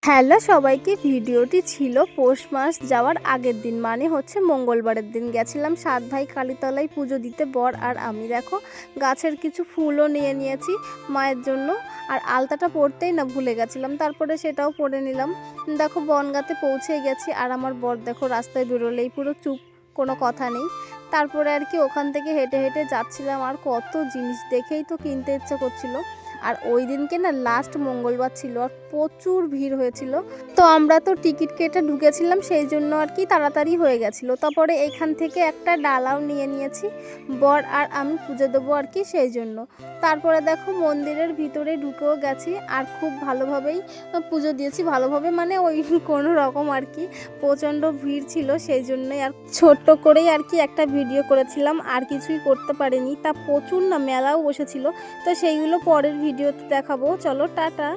Hello সবাইকে, ভিডিওটি ছিল পৌষ মাস যাওয়ার আগের দিন, মানে হচ্ছে মঙ্গলবারের দিন গেছিলাম 7 ভাই কালীতলায় পুজো দিতে। বর আর আমি দেখো গাছের কিছু ফুলও নিয়ে নিয়েছি মায়ের জন্য, আর আলতাটা পরতেই না ভুলে গেছিলাম, তারপরে সেটাও পরে নিলাম। দেখো বনগাঁতে পৌঁছে গেছি, আর আমার বর দেখো রাস্তায় বেরোলেই পুরো চুপ, কোনো কথা নেই। তারপরে আর কি ওখান থেকে হেঁটে হেঁটে যাচ্ছিলাম, আর কত জিনিস দেখেই তো কিনতে ইচ্ছে করছিল। আর ওই দিনকে না লাস্ট মঙ্গলবার ছিল, আর প্রচুর ভিড় হয়েছিল। তো আমরা তো টিকিট কেটে ঢুকেছিলাম, সেই জন্য আর কি তাড়াতাড়ি হয়ে গেছিলো। তারপরে এইখান থেকে একটা ডালাও নিয়ে নিয়েছি, বর আর আমি পুজো দেবো আর কি, সেই জন্য। তারপরে দেখো মন্দিরের ভিতরে ঢুকেও গেছি, আর খুব ভালোভাবেই পুজো দিয়েছি। ভালোভাবে মানে ওই কোনো রকম আর কি, প্রচণ্ড ভিড় ছিল সেই জন্যই আর ছোট্ট করেই আর কি একটা ভিডিও করেছিলাম, আর কিছুই করতে পারিনি। তা প্রচুর না মেলাও বসেছিল, তো সেইগুলো পরের ভিডিওতে দেখাবো। চলো টাটা।